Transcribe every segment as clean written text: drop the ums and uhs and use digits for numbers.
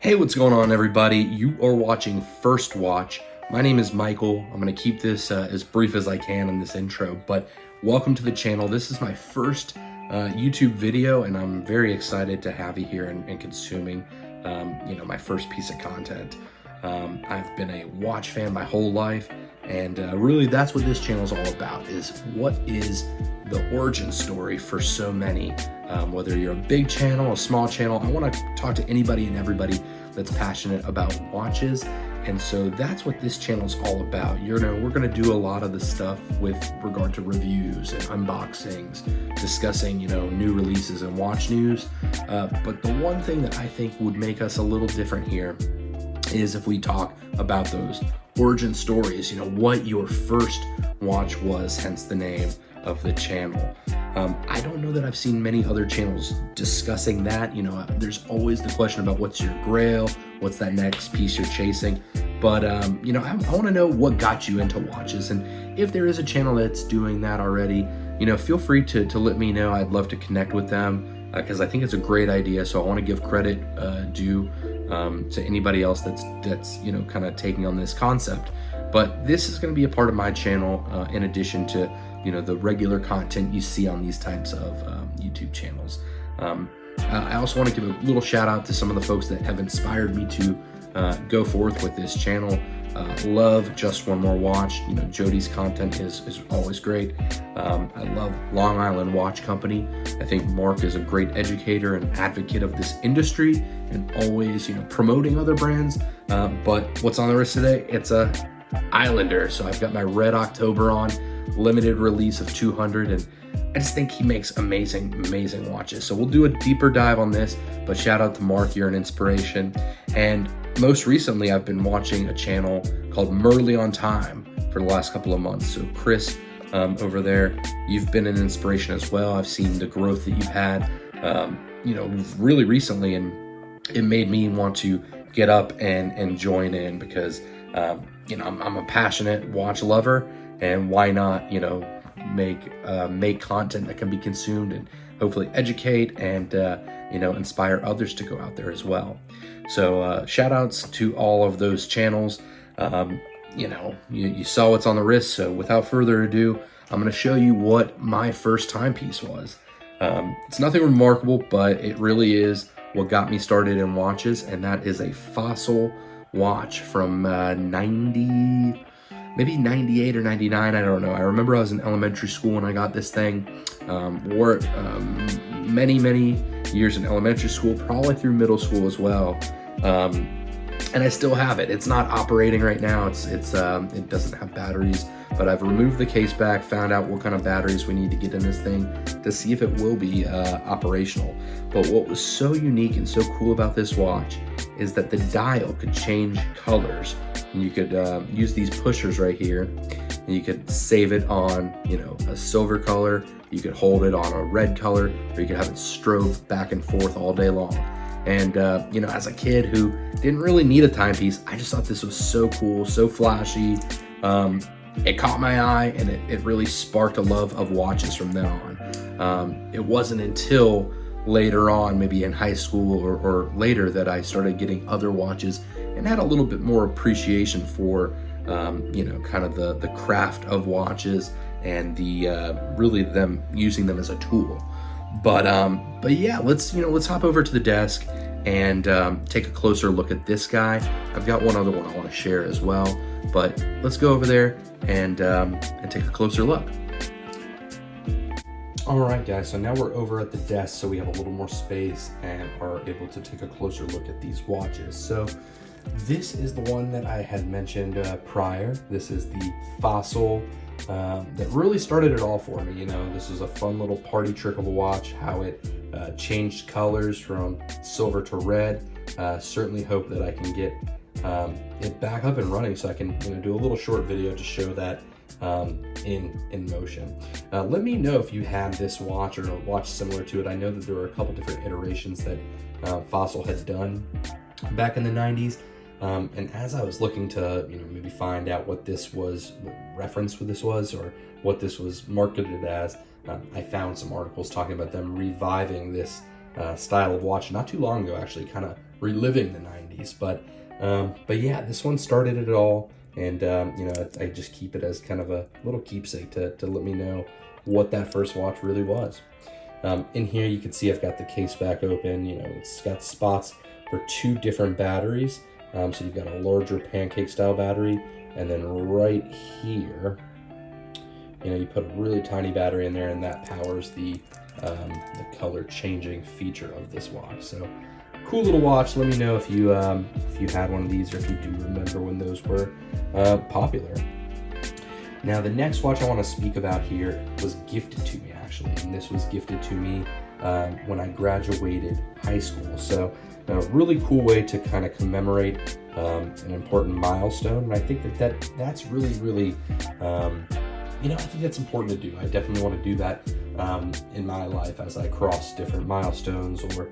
Hey, what's going on, everybody? You are watching FirstWatch. My name is Michael. I'm going to keep this as brief as I can in this intro, but welcome to the channel. This is my first YouTube video, and I'm very excited to have you here and consuming, my first piece of content. I've been a watch fan my whole life, and really that's what this channel is all about, is what is the origin story for so many. Whether you're a big channel, a small channel, I want to talk to anybody and everybody that's passionate about watches. And so that's what this channel is all about. We're going to do a lot of the stuff with regard to reviews and unboxings, discussing, new releases and watch news. But the one thing that I think would make us a little different here is if we talk about those origin stories, what your first watch was, hence the name of the channel. I don't know that I've seen many other channels discussing that. There's always the question about what's your grail, what's that next piece you're chasing. But, I want to know what got you into watches. And if there is a channel that's doing that already, feel free to let me know. I'd love to connect with them because I think it's a great idea. So I want to give credit due to anybody else that's kind of taking on this concept. But this is going to be a part of my channel in addition to the regular content you see on these types of YouTube channels. I also want to give a little shout out to some of the folks that have inspired me to go forth with this channel. Love Just One More Watch. Jody's content is always great. I love Long Island Watch Company. I think Mark is a great educator and advocate of this industry and always, promoting other brands. But what's on the wrist today? It's a Islander. So I've got my Red October on, limited release of 200, and I just think he makes amazing watches. So we'll do a deeper dive on this, but shout out to Mark, you're an inspiration. And most recently, I've been watching a channel called Merely on Time for the last couple of months. So Chris, over there, you've been an inspiration as well. I've seen the growth that you've had, really recently, and it made me want to get up and join in because, I'm a passionate watch lover, and why not, make content that can be consumed and hopefully educate and, inspire others to go out there as well. So shout outs to all of those channels. You saw what's on the wrist. So without further ado, I'm going to show you what my first timepiece was. It's nothing remarkable, but it really is what got me started in watches. And that is a Fossil watch from 98 or 99, I don't know. I remember I was in elementary school when I got this thing. Wore it many years in elementary school, probably through middle school as well. And I still have it. It's not operating right now. It doesn't have batteries, but I've removed the case back, found out what kind of batteries we need to get in this thing to see if it will be operational. But what was so unique and so cool about this watch is that the dial could change colors. And you could use these pushers right here, and you could save it on, a silver color. You could hold it on a red color, or you could have it strobe back and forth all day long. And, as a kid who didn't really need a timepiece, I just thought this was so cool, so flashy. It caught my eye, and it really sparked a love of watches from then on. It wasn't until later on, maybe in high school or later, that I started getting other watches and had a little bit more appreciation for, kind of the craft of watches and the really them using them as a tool. But yeah, let's hop over to the desk and take a closer look at this guy. I've got one other one I want to share as well, but let's go over there and take a closer look. All right, guys, so now we're over at the desk, so we have a little more space and are able to take a closer look at these watches. So this is the one that I had mentioned prior. This is the Fossil that really started it all for me. This is a fun little party trick of a watch, how it changed colors from silver to red. Certainly hope that I can get it back up and running so I can do a little short video to show that in motion. Let me know if you had this watch or a watch similar to it. I know that there were a couple different iterations that Fossil had done back in the 90s. And as I was looking to, maybe find out what this was, what reference this was, or what this was marketed as, I found some articles talking about them reviving this style of watch not too long ago, actually kind of reliving the 90s. 90s. But yeah, this one started it all. And, you know, I just keep it as kind of a little keepsake to let me know what that first watch really was. In here, you can see I've got the case back open. You know, it's got spots for 2 different batteries. So you've got a larger pancake style battery, and then right here, you know, you put a really tiny battery in there, and that powers the color changing feature of this watch. So cool little watch. Let me know if you had one of these, or if you do remember when those were popular. Now, the next watch I want to speak about here was gifted to me, actually, and this was gifted to me when I graduated high school. So a really cool way to kind of commemorate an important milestone. And I think that's really you know, I think that's important to do. I definitely want to do that in my life as I cross different milestones or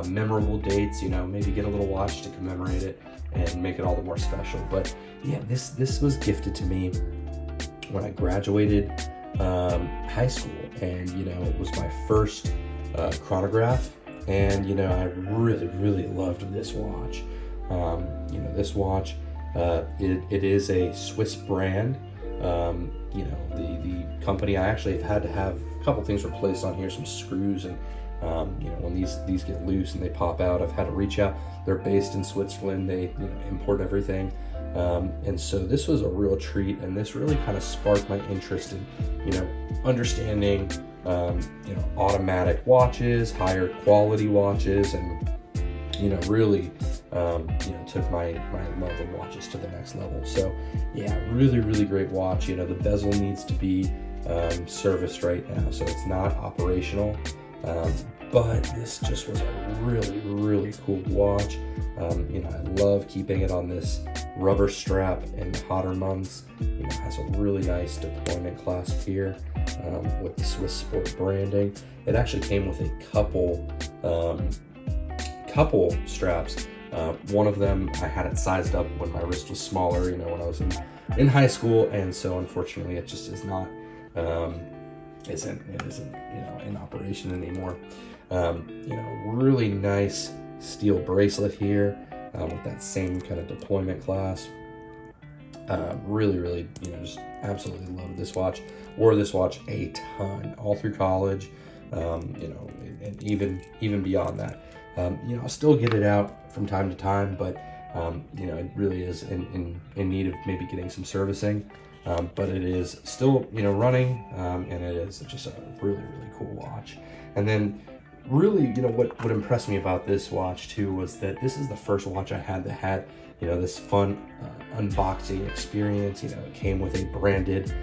memorable dates. You know, maybe get a little watch to commemorate it and make it all the more special. But yeah, this was gifted to me when I graduated high school, and you know, it was my first chronograph, and you know, I really loved this watch. You know, this watch, it is a Swiss brand. You know, the company, I actually have had to have a couple things replaced on here, some screws, and you know, when these get loose and they pop out, I've had to reach out. They're based in Switzerland. They, you know, import everything. And so this was a real treat, and this really kind of sparked my interest in, you know, understanding, you know, automatic watches, higher quality watches, and, you know, really, you know, took my love of watches to the next level. So yeah, really great watch. You know, the bezel needs to be serviced right now, so it's not operational. But this just was a really cool watch. You know, I love keeping it on this rubber strap in the hotter months. You know, it has a really nice deployment clasp here with the Swiss Sport branding. It actually came with a couple straps. One of them, I had it sized up when my wrist was smaller, you know, when I was in high school, and so unfortunately it just is not isn't you know, in operation anymore. You know, really nice steel bracelet here with that same kind of deployment clasp. Really, you know, just absolutely love this watch. Wore this watch a ton all through college, you know, and even beyond that. You know, I'll still get it out from time to time, but you know, it really is in need of maybe getting some servicing. But it is still, you know, running, and it is just a really cool watch. And then really, you know, what impressed me about this watch too was that this is the first watch I had that had, you know, this fun unboxing experience. You know, it came with a branded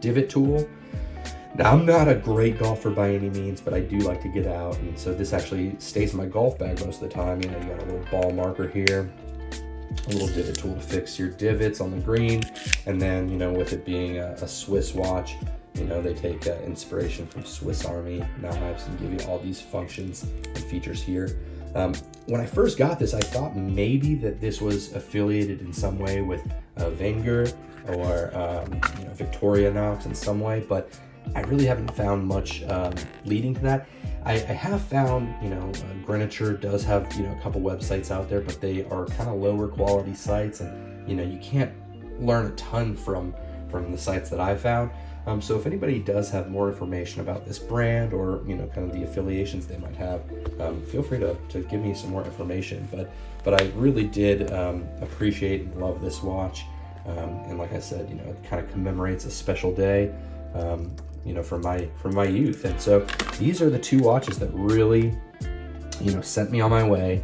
divot tool. Now, I'm not a great golfer by any means, but I do like to get out, and so this actually stays in my golf bag most of the time. You know, you got a little ball marker here, a little divot tool to fix your divots on the green, and then, you know, with it being a Swiss watch, you know, they take inspiration from Swiss Army knives and give you all these functions and features here. When I first got this, I thought maybe that this was affiliated in some way with Wenger or you know, Victorinox in some way, but I really haven't found much leading to that. I have found, you know, Greenwicher does have, you know, a couple websites out there, but they are kind of lower quality sites, and, you know, you can't learn a ton from the sites that I found. So if anybody does have more information about this brand, or, you know, kind of the affiliations they might have, feel free to give me some more information. But I really did appreciate and love this watch. And like I said, you know, it kind of commemorates a special day, you know, from my youth. And so these are the 2 watches that really, you know, sent me on my way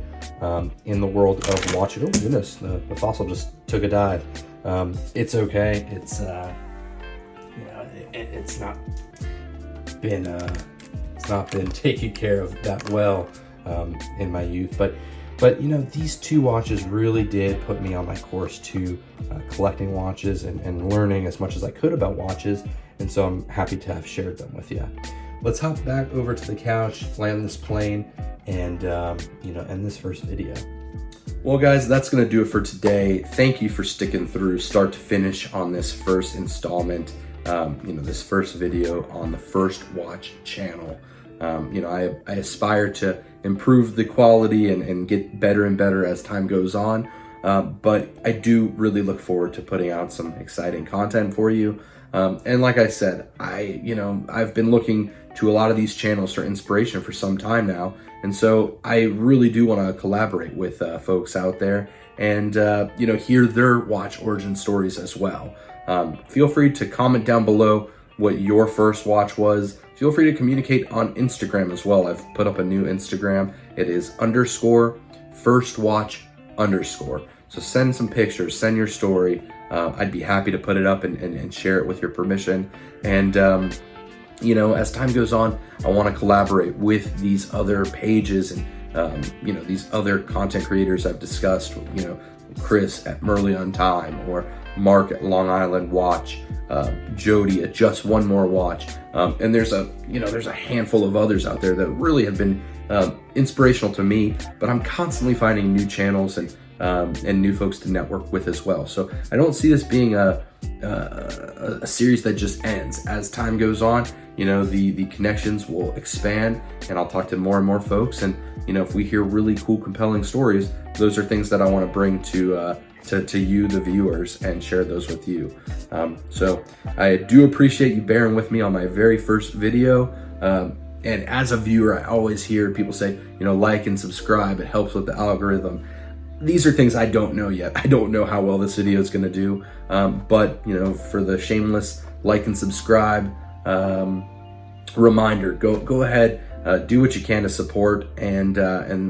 in the world of watches. Oh goodness, the fossil just took a dive. It's okay. It's you know, it's not been taken care of that well in my youth, but you know, these 2 watches really did put me on my course to collecting watches and learning as much as I could about watches, and so I'm happy to have shared them with you. Let's hop back over to the couch, land this plane, and you know, end this first video. Well, guys, that's going to do it for today. Thank you for sticking through start to finish on this first installment, you know, this first video on the FirstWatch channel. I aspire to improve the quality and get better and better as time goes on. But I do really look forward to putting out some exciting content for you. And like I said, I've been looking to a lot of these channels for inspiration for some time now. And so I really do want to collaborate with folks out there and, hear their watch origin stories as well. Feel free to comment down below what your first watch was. Feel free to communicate on Instagram as well. I've put up a new Instagram. It is _FirstWatch_. So send some pictures, send your story. I'd be happy to put it up and share it with your permission. And, as time goes on, I want to collaborate with these other pages and, these other content creators I've discussed, Chris at Merly on Time, or Mark at Long Island Watch, Jody at Just One More Watch. And there's a handful of others out there that really have been inspirational to me, but I'm constantly finding new channels and new folks to network with as well. So I don't see this being a series that just ends. As time goes on, the connections will expand, and I'll talk to more and more folks. And if we hear really cool, compelling stories, those are things that I want to bring to you, the viewers, and share those with you. So I do appreciate you bearing with me on my very first video. And as a viewer, I always hear people say, like and subscribe. It helps with the algorithm. These are things I don't know yet. I don't know how well this video is going to do. But, for the shameless like and subscribe reminder, go ahead, do what you can to support, and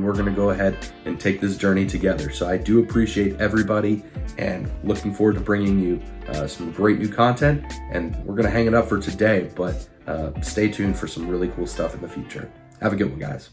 we're going to go ahead and take this journey together. So I do appreciate everybody, and looking forward to bringing you some great new content. And we're going to hang it up for today, but stay tuned for some really cool stuff in the future. Have a good one, guys.